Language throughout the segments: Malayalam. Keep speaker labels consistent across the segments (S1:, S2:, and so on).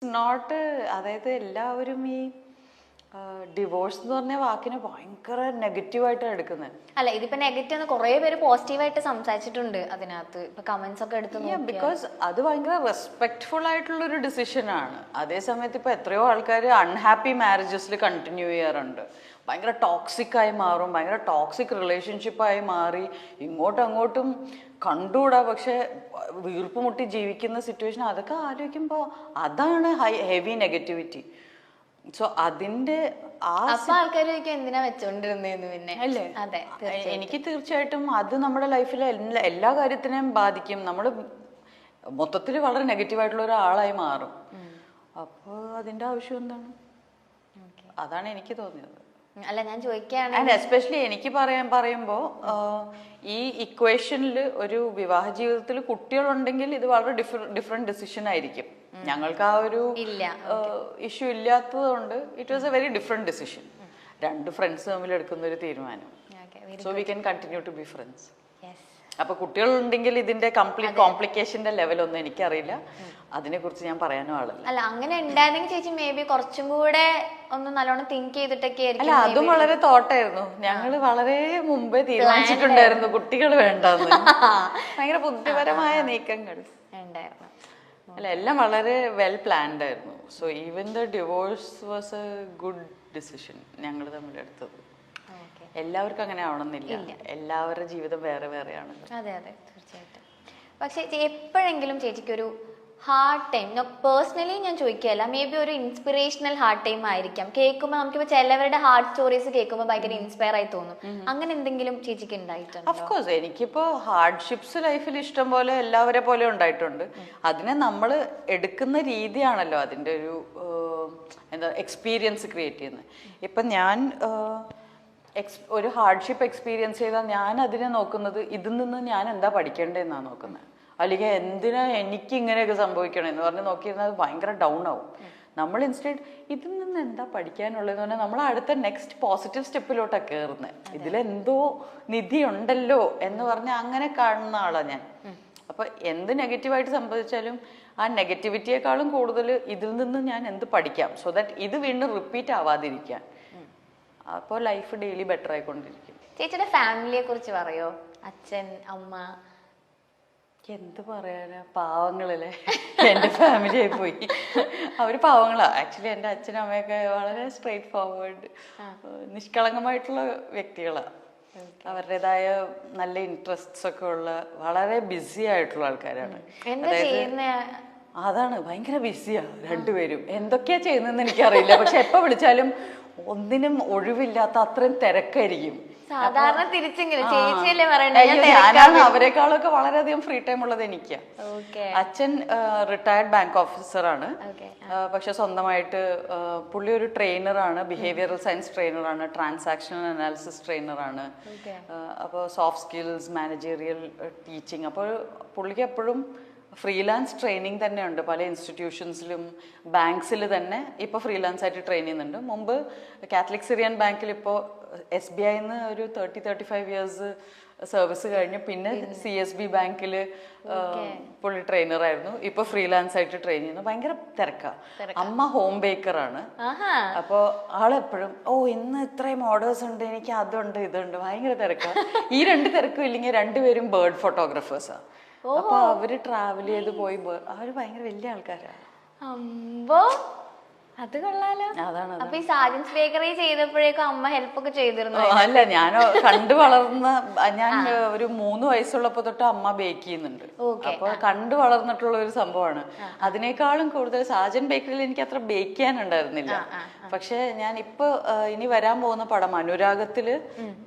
S1: നോട്ട് അതായത് എല്ലാവരും ഈ ഡിവോഴ്സ് എന്ന് പറഞ്ഞ വാക്കിനെ ഭയങ്കര നെഗറ്റീവായിട്ടാണ് എടുക്കുന്നത്.
S2: അല്ല, ഇതിപ്പോ നെഗറ്റീവ് കുറെ പേര് പോസിറ്റീവായിട്ട് സംസാരിച്ചിട്ടുണ്ട് അതിനകത്ത്. ഇപ്പൊ കമന്റ്സ് ഒക്കെ എടുത്ത്
S1: ബിക്കോസ് അത് ഭയങ്കര റെസ്പെക്ട്ഫുൾ ആയിട്ടുള്ള ഒരു ഡിസിഷനാണ്. അതേ സമയത്ത് ഇപ്പൊ എത്രയോ ആൾക്കാർ അൺഹാപ്പി മാരേജസിൽ കണ്ടിന്യൂ ചെയ്യാറുണ്ട്. ഭയങ്കര ടോക്സിക് ആയി മാറും, ഭയങ്കര ടോക്സിക് റിലേഷൻഷിപ്പായി മാറി ഇങ്ങോട്ടും അങ്ങോട്ടും കണ്ടുകൂടാ, പക്ഷെ വീർപ്പ് മുട്ടി ജീവിക്കുന്ന സിറ്റുവേഷൻ അതൊക്കെ ആലോചിക്കുമ്പോൾ അതാണ് ഹെവി നെഗറ്റിവിറ്റി. സോ അതിന്റെ
S2: ആൾക്കാർ എന്തിനാ വെച്ചോണ്ടിരുന്നേന്ന് പിന്നെ
S1: അല്ലേ?
S2: അതെ,
S1: എനിക്ക് തീർച്ചയായിട്ടും അത് നമ്മുടെ ലൈഫിലെ എല്ലാ കാര്യത്തിനെയും ബാധിക്കും. നമ്മൾ മൊത്തത്തിൽ വളരെ നെഗറ്റീവായിട്ടുള്ള ഒരാളായി മാറും. അപ്പോൾ അതിന്റെ ആവശ്യം എന്താണ്? അതാണ് എനിക്ക് തോന്നിയത്.
S2: അല്ല, ഞാൻ ചോദിക്കുകയാണ്,
S1: ആൻഡ് എസ്പെഷ്യലി എനിക്ക് പറയുമ്പോൾ ഈ ഇക്വേഷനിൽ ഒരു വിവാഹ ജീവിതത്തിൽ കുട്ടികളുണ്ടെങ്കിൽ ഇത് വളരെ ഡിഫറെന്റ് ഡിസിഷൻ ആയിരിക്കും. ഞങ്ങൾക്ക് ആ ഒരു ഇഷ്യൂ ഇല്ലാത്തത് കൊണ്ട് it was a very different decision. രണ്ട് ഫ്രണ്ട്സ് തമ്മിൽ എടുക്കുന്ന ഒരു തീരുമാനം. So we can continue to be friends. അപ്പൊ കുട്ടികളുണ്ടെങ്കിൽ ഇതിന്റെ കംപ്ലീറ്റ് കോംപ്ലിക്കേഷന്റെ ലെവലൊന്നും എനിക്കറിയില്ല, അതിനെ കുറിച്ച് ഞാൻ പറയാനും ആളില്ല.
S2: അല്ല, അങ്ങനെ ഉണ്ടായിരുന്നെങ്കിൽ ചേച്ചി മേ ബി കുറച്ചും കൂടെ ഒന്ന് നല്ലോണം തിങ്ക് ചെയ്തിട്ടൊക്കെ ആയിരിക്കും.
S1: അല്ല, അതും വളരെ തോട്ടായിരുന്നു. ഞങ്ങള് വളരെ മുമ്പേ തീരുമാനിച്ചിട്ടുണ്ടായിരുന്നു കുട്ടികൾ വേണ്ടെന്ന്. ഭയങ്കര ബുദ്ധിപരമായ നീക്കങ്ങൾ
S2: ഉണ്ടായിരുന്നു.
S1: അല്ല, എല്ലാം വളരെ വെൽ പ്ലാൻഡ് ആയിരുന്നു. So even the divorce was A good decision ഞങ്ങൾ തമ്മിൽ എടുത്തത്. എല്ലാവർക്കും അങ്ങനെ ആവണമെന്നില്ല, എല്ലാവരുടെ ജീവിതം വേറെ വേറെയാണ്.
S2: അതെ അതെ, തീർച്ചയായിട്ടും. പക്ഷെ എപ്പോഴെങ്കിലും ചേച്ചിക്കൊരു ഹാർഡ് ടൈം, പേഴ്സണലി ഞാൻ ചോദിക്കുകയല്ല, മേ ബി ഒരു ഇൻസ്പിറേഷണൽ ഹാർഡ് ടൈം ആയിരിക്കാം. കേൾക്കുമ്പോൾ നമുക്കിപ്പോൾ ചിലവരുടെ ഹാർഡ് സ്റ്റോറീസ് കേൾക്കുമ്പോൾ ഭയങ്കര ഇൻസ്പയർ ആയി തോന്നും. അങ്ങനെ എന്തെങ്കിലും ചേച്ചിക്ക് ഉണ്ടായിട്ടുണ്ട്?
S1: ഓഫ്കോഴ്സ്, എനിക്കിപ്പോ ഹാർഡ്ഷിപ്സ് ലൈഫിൽ ഇഷ്ടം പോലെ എല്ലാവരെ പോലെ ഉണ്ടായിട്ടുണ്ട്. അതിനെ നമ്മൾ എടുക്കുന്ന രീതിയാണല്ലോ അതിൻ്റെ ഒരു എന്താ എക്സ്പീരിയൻസ് ക്രിയേറ്റ് ചെയ്യുന്നത്. ഇപ്പം ഞാൻ ഒരു ഹാർഡ്ഷിപ്പ് എക്സ്പീരിയൻസ് ചെയ്താൽ ഞാൻ അതിനെ നോക്കുന്നത് ഇതിൽ നിന്ന് ഞാൻ എന്താ പഠിക്കേണ്ടതെന്നാണ് നോക്കുന്നത്. അല്ലെങ്കിൽ എന്തിനാ എനിക്ക് ഇങ്ങനെയൊക്കെ സംഭവിക്കണമെന്ന് പറഞ്ഞ് നോക്കിയിരുന്നാൽ അത് ഭയങ്കര ഡൗൺ ആവും. നമ്മൾ ഇൻസ്റ്റെഡ് ഇതിൽ നിന്ന് എന്താ പഠിക്കാനുള്ളതെന്ന് പറഞ്ഞാൽ നമ്മൾ അടുത്ത നെക്സ്റ്റ് പോസിറ്റീവ് സ്റ്റെപ്പിലോട്ടാണ് കയറുന്നത്. ഇതിലെന്തോ നിധി ഉണ്ടല്ലോ എന്ന് പറഞ്ഞ് അങ്ങനെ കാണുന്ന ആളാണ് ഞാൻ. അപ്പൊ എന്ത് നെഗറ്റീവായിട്ട് സംഭവിച്ചാലും ആ നെഗറ്റിവിറ്റിയെക്കാളും കൂടുതൽ ഇതിൽ നിന്ന് ഞാൻ എന്ത് പഠിക്കാം, സോ ദാറ്റ് ഇത് വീണ്ടും റിപ്പീറ്റ് ആവാതിരിക്കാൻ. അപ്പോൾ ലൈഫ് ഡെയിലി ബെറ്റർ ആയിക്കൊണ്ടിരിക്കും.
S2: ചേച്ചിയുടെ ഫാമിലിയെ കുറിച്ച് പറയോ? അച്ഛൻ, അമ്മ?
S1: എന്ത് പറയാനാ, പാവങ്ങളല്ലേ. എൻ്റെ ഫാമിലി ആയി പോയി. അവര് പാവങ്ങളാ. ആക്ച്വലി എൻ്റെ അച്ഛനും അമ്മയൊക്കെ വളരെ സ്ട്രെയിറ്റ് ഫോർവേഡ്, നിഷ്കളങ്കമായിട്ടുള്ള വ്യക്തികളാണ്. അവരുടേതായ നല്ല ഇൻട്രസ്റ്റ്സ് ഒക്കെ ഉള്ള വളരെ ബിസി ആയിട്ടുള്ള ആൾക്കാരാണ്. അതാണ്, ഭയങ്കര ബിസിയാ രണ്ടുപേരും. എന്തൊക്കെയാ ചെയ്യുന്നതെന്ന് എനിക്കറിയില്ല, പക്ഷെ എപ്പോ വിളിച്ചാലും ഒന്നിനും ഒഴിവില്ലാത്ത അത്രയും തിരക്കായിരിക്കും.
S2: സാധാരണ
S1: ഞാനാണ് അവരെക്കാളൊക്കെ വളരെയധികം ഫ്രീ ടൈം ഉള്ളത് എനിക്കാ. അച്ഛൻ റിട്ടയർഡ് ബാങ്ക് ഓഫീസറാണ്, പക്ഷെ സ്വന്തമായിട്ട് പുള്ളി ഒരു ട്രെയിനറാണ്, ബിഹേവിയറൽ സയൻസ് ട്രെയിനറാണ്, ട്രാൻസാക്ഷണൽ അനാലിസിസ് ട്രെയിനറാണ്. അപ്പോൾ സോഫ്റ്റ് സ്കിൽസ്, മാനേജീരിയൽ ടീച്ചിങ്. അപ്പോൾ പുള്ളിക്ക് എപ്പോഴും ഫ്രീലാൻസ് ട്രെയിനിങ് തന്നെ ഉണ്ട്. പല ഇൻസ്റ്റിറ്റ്യൂഷൻസിലും ബാങ്ക്സിൽ തന്നെ ഇപ്പോൾ ഫ്രീലാൻസ് ആയിട്ട് ട്രെയിൻ ചെയ്യുന്നുണ്ട്. മുമ്പ് കാത്തലിക് സിറിയൻ ബാങ്കിൽ ഇപ്പോൾ SBIന്ന് ഒരു 35 ഇയേഴ്സ് സർവീസ് കഴിഞ്ഞു. പിന്നെ CSB ബാങ്കിൽ പുള്ളി ട്രെയിനറായിരുന്നു. ഇപ്പൊ ഫ്രീലാൻസ് ആയിട്ട് ട്രെയിൻ ചെയ്യുന്നു. ഭയങ്കര തിരക്കാ. അമ്മ ഹോം ബേക്കറാണ്. അപ്പോൾ ആളെപ്പോഴും ഇന്ന് ഇത്രയും ഓർഡേഴ്സ് ഉണ്ട്, എനിക്ക് അതുണ്ട് ഇതുണ്ട്, ഭയങ്കര തിരക്കാ. ഈ രണ്ട് തിരക്കും ഇല്ലെങ്കിൽ രണ്ടുപേരും ബേർഡ് ഫോട്ടോഗ്രാഫേഴ്സാ. അപ്പൊ അവര് ട്രാവൽ ചെയ്ത് പോയി, അവര് ഭയങ്കര വലിയ ആൾക്കാരാണ്.
S2: അത് കൊള്ളാലോ.
S1: അതാണ്.
S2: അപ്പൊ ഈ സാജൻസ് ബേക്കറി ചെയ്തപ്പോഴേക്കും അമ്മ ഹെൽപ്പ് ഒക്കെ ചെയ്തിരുന്നു?
S1: അല്ല, ഞാൻ കണ്ടു വളർന്ന, ഞാൻ ഒരു 3 വയസ്സുള്ളപ്പോ തൊട്ട് അമ്മ ബേക്ക് ചെയ്യുന്നുണ്ട്. അപ്പൊ കണ്ടു വളർന്നിട്ടുള്ള ഒരു സംഭവമാണ്. അതിനേക്കാളും കൂടുതൽ സാജൻ ബേക്കറിയിൽ എനിക്ക് അത്ര ബേക്ക് ചെയ്യാനുണ്ടായിരുന്നില്ല. പക്ഷെ ഞാൻ ഇപ്പൊ ഇനി വരാൻ പോകുന്ന പടം അനുരാഗത്തില്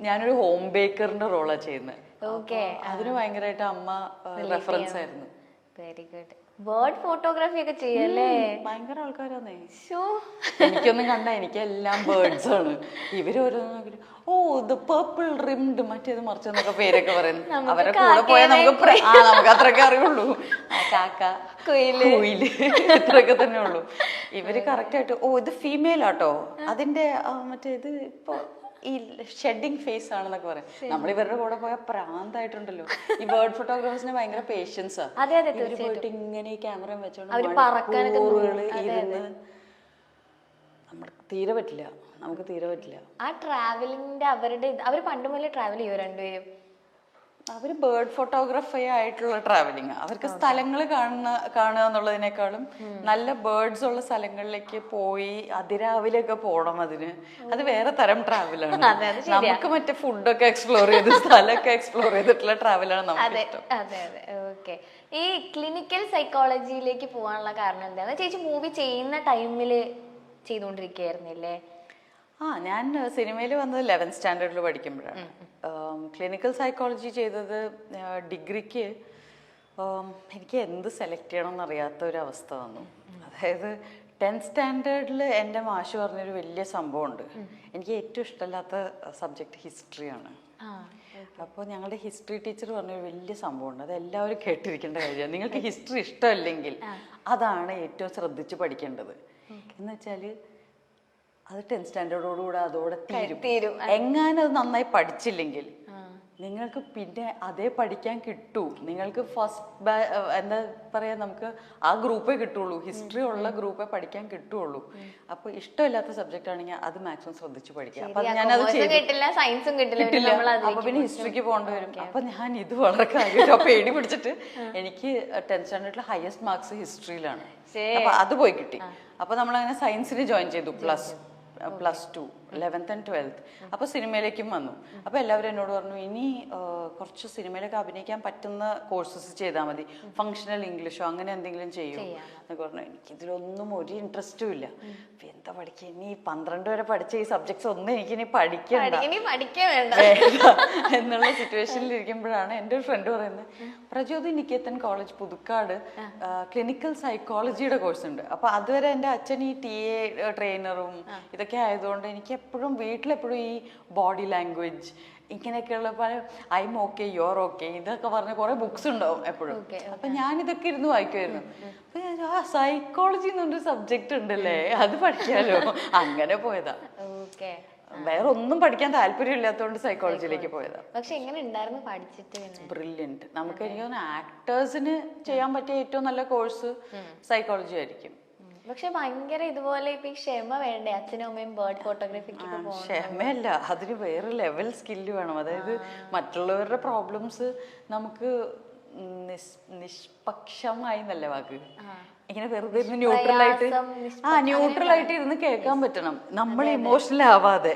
S1: ഞാനൊരു ഹോം ബേക്കറിന്റെ റോളാണ് ചെയ്യുന്നത്. അതിന് ഭയങ്കരമായിട്ട് അമ്മ റെഫറൻസ് ആയിരുന്നു.
S2: Very good. ബേർഡ് ഫോട്ടോഗ്രാഫി ഒക്കെ ചെയ്യല്ലേ?
S1: ഭയങ്കര ആൾക്കാരാന്നേ. എനിക്കൊന്നും കണ്ട, എനിക്ക് എല്ലാം ബേർഡ്സ് ആണ്. ഇവര് ഓരോന്നും ഇത് പേർപ്പിൾ റിംഡ് മറ്റേത് മറിച്ചെന്നൊക്കെ പേരൊക്കെ പറയുന്നു. അവരെ കൂടെ പോയാൽ നമുക്ക് അത്രയൊക്കെ അറിയുള്ളൂ. കാക്ക, കുയില്, ഇത്രയൊക്കെ തന്നെ ഉള്ളൂ. ഇവര് കറക്റ്റ് ആയിട്ട് ഇത് ഫീമെയിൽ ആട്ടോ, അതിന്റെ മറ്റേ ഇത് ഇപ്പൊ ഈ ഷെഡിങ് ഫേസ് ആണെന്നൊക്കെ പറയാം. നമ്മൾ ഇവരുടെ കൂടെ പോയാൽ പ്രാന്തായിട്ടുണ്ടല്ലോ. ഈ ബേർഡ് ഫോട്ടോഗ്രാഫേഴ്സിന് ഭയങ്കര പേഷ്യൻസാ. പോയിട്ട് ഇങ്ങനെ ഈ ക്യാമറ വെച്ചോണ്ട് ഇരുന്ന് നമുക്ക് തീരെ പറ്റില്ല.
S2: ആ ട്രാവലിംഗിന്റെ അവര് പണ്ട് മുതലേ ട്രാവൽ ചെയ്യോ രണ്ടുപേരും?
S1: അവര് ബേർഡ് ഫോട്ടോഗ്രാഫി ആയിട്ടുള്ള ട്രാവലിംഗ്. അവർക്ക് സ്ഥലങ്ങൾ കാണുക എന്നുള്ളതിനേക്കാളും നല്ല ബേർഡ്സ് ഉള്ള സ്ഥലങ്ങളിലേക്ക് പോയി അതിരാവിലെയൊക്കെ പോകണം. അത് വേറെ തരം ട്രാവലാണ്. നമുക്ക് മറ്റേ ഫുഡൊക്കെ എക്സ്പ്ലോർ ചെയ്ത് സ്ഥലമൊക്കെ എക്സ്പ്ലോർ ചെയ്തിട്ടുള്ള ട്രാവലാണ് നമുക്ക് ഇഷ്ടം.
S2: അതെ അതെ, ഓക്കെ. ഈ ക്ലിനിക്കൽ സൈക്കോളജിയിലേക്ക് പോകാനുള്ള കാരണം എന്താണ്? ചേച്ചി മൂവി ചെയ്യുന്ന ടൈമില് ചെയ്തുകൊണ്ടിരിക്കുകയായിരുന്നില്ലേ?
S1: ഞാൻ സിനിമയിൽ വന്നത് 11th സ്റ്റാൻഡേർഡിൽ പഠിക്കുമ്പോഴാണ്. ക്ലിനിക്കൽ സൈക്കോളജി ചെയ്തത് ഡിഗ്രിക്ക്. എനിക്ക് എന്ത് സെലക്ട് ചെയ്യണം എന്നറിയാത്ത ഒരു അവസ്ഥ വന്നു. അതായത് 10th സ്റ്റാൻഡേർഡിൽ എൻ്റെ മാഷ് പറഞ്ഞൊരു വലിയ സംഭവമുണ്ട്. എനിക്ക് ഏറ്റവും ഇഷ്ടമില്ലാത്ത സബ്ജക്റ്റ് ഹിസ്റ്ററിയാണ്. അപ്പോൾ ഞങ്ങളുടെ ഹിസ്റ്ററി ടീച്ചർ പറഞ്ഞൊരു വലിയ സംഭവമുണ്ട്. അത് എല്ലാവരും കേട്ടിരിക്കേണ്ട കാര്യമാണ്. നിങ്ങൾക്ക് ഹിസ്റ്ററി ഇഷ്ടമല്ലെങ്കിൽ അതാണ് ഏറ്റവും ശ്രദ്ധിച്ച് പഠിക്കേണ്ടത്. എന്ന് വെച്ചാൽ അത് 10th സ്റ്റാൻഡേർഡോടുകൂടെ അതോടെ തീരും. എങ്ങാനും അത് നന്നായി പഠിച്ചില്ലെങ്കിൽ നിങ്ങൾക്ക് പിന്നെ അതേ പഠിക്കാൻ കിട്ടൂ. നിങ്ങൾക്ക് ഫസ്റ്റ് എന്താ പറയാ, നമുക്ക് ആ ഗ്രൂപ്പേ കിട്ടുള്ളൂ. ഹിസ്റ്ററി ഉള്ള ഗ്രൂപ്പേ പഠിക്കാൻ കിട്ടുള്ളൂ. അപ്പൊ ഇഷ്ടമില്ലാത്ത സബ്ജക്റ്റ് ആണെങ്കിൽ അത് മാക്സിമം ശ്രദ്ധിച്ച് പഠിക്കുക. അപ്പൊ ഞാനത് കിട്ടില്ല. അപ്പൊ പിന്നെ ഹിസ്റ്ററിക്ക് പോകേണ്ടി വരും. അപ്പൊ ഞാൻ ഇത് വളരെ കാര്യമായിട്ട് പേടി പിടിച്ചിട്ട് എനിക്ക് 10th സ്റ്റാൻഡേർഡിൽ ഹയസ്റ്റ് മാർക്സ് ഹിസ്റ്ററിയിലാണ്. അപ്പൊ അത് പോയി കിട്ടി. അപ്പൊ നമ്മളങ്ങനെ സയൻസിന് ജോയിൻ ചെയ്തു. +2 11th and 12th. അപ്പോൾ സിനിമയിലേക്കും വന്നു. അപ്പോൾ എല്ലാവരും എന്നോട് പറഞ്ഞു, ഇനി കുറച്ച് സിനിമയിലൊക്കെ അഭിനയിക്കാൻ പറ്റുന്ന കോഴ്സസ് ചെയ്താൽ മതി, ഫങ്ഷണൽ ഇംഗ്ലീഷോ അങ്ങനെ എന്തെങ്കിലും ചെയ്യും എന്നൊക്കെ പറഞ്ഞു. എനിക്കിതിലൊന്നും ഒരു ഇൻട്രസ്റ്റും ഇല്ല. അപ്പം എന്താ പഠിക്കുക, ഇനി 12 വരെ പഠിച്ച ഈ സബ്ജക്ട്സ് ഒന്നും എനിക്കിനി പഠിക്കണ്ട എന്നുള്ള സിറ്റുവേഷനിൽ ഇരിക്കുമ്പോഴാണ് എൻ്റെ ഒരു ഫ്രണ്ട് പറയുന്നത്, പ്രചോദി നികേതൻ കോളേജ് പുതുക്കാട് ക്ലിനിക്കൽ സൈക്കോളജിയുടെ കോഴ്സ് ഉണ്ട്. അപ്പോൾ അതുവരെ എൻ്റെ അച്ഛൻ ഈ TA ട്രെയിനറും ഇതൊക്കെ ആയതുകൊണ്ട് എനിക്ക് എപ്പോഴും വീട്ടിലെപ്പോഴും ഈ ബോഡി ലാംഗ്വേജ് ഇങ്ങനെയൊക്കെയുള്ള പല I'm okay, you're okay ഇതൊക്കെ പറഞ്ഞ കുറെ ബുക്സ് ഉണ്ടാവും എപ്പോഴും. അപ്പൊ ഞാൻ ഇതൊക്കെ ഇരുന്ന് വായിക്കുമായിരുന്നു. അപ്പൊ ഞാൻ സൈക്കോളജി എന്നൊരു സബ്ജക്ട് ഉണ്ടല്ലേ, അത് പഠിക്കാലോ, അങ്ങനെ പോയതാ. വേറെ ഒന്നും പഠിക്കാൻ താല്പര്യം ഇല്ലാത്തതുകൊണ്ട് സൈക്കോളജിയിലേക്ക് പോയതാ.
S2: പക്ഷെ എങ്ങനെ ഉണ്ടായിരുന്നു പഠിച്ചിട്ട്?
S1: ബ്രില്യന്റ്. നമുക്ക് എനിക്ക് തോന്നുന്നു ആക്ടേഴ്സിന് ചെയ്യാൻ പറ്റിയ ഏറ്റവും നല്ല കോഴ്സ് സൈക്കോളജി ആയിരിക്കും.
S2: പക്ഷെ ഭയങ്കര ഇതുപോലെ ഇപ്പൊ ഈ ക്ഷമ വേണ്ടേ അച്ഛനും അമ്മയും ബേർഡ് ഫോട്ടോഗ്രാഫിക്ക്?
S1: ക്ഷമയല്ല, അതിന് വേറെ ലെവൽ സ്കില്ല് വേണം. അതായത് മറ്റുള്ളവരുടെ പ്രോബ്ലംസ് നമുക്ക് നിഷ്പക്ഷമായി നല്ല വാക്ക് ഇങ്ങനെ വെറുതെ ന്യൂട്രൽ ആയിട്ട് ഇരുന്ന് കേൾക്കാൻ പറ്റണം, നമ്മൾ ഇമോഷണൽ ആവാതെ.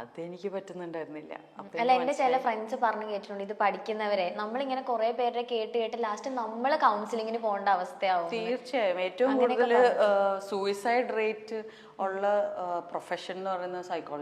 S1: അതെനിക്ക് പറ്റുന്നുണ്ടായിരുന്നില്ല.
S2: അല്ല, എന്റെ ചില ഫ്രണ്ട്സ് പറഞ്ഞു കേട്ടിട്ടുണ്ട്, ഇത് പഠിക്കുന്നവരെ നമ്മളിങ്ങനെ കുറെ പേരുടെ കേട്ട് ലാസ്റ്റ് നമ്മള് കൗൺസിലിങ്ങിന് പോകേണ്ട അവസ്ഥയാവും.
S1: തീർച്ചയായും. ഏറ്റവും കൂടുതൽ സൂയിസൈഡ് റേറ്റ് ഉള്ള പ്രൊഫഷൻ എന്ന് പറയുന്നത് സൈക്കോളജി.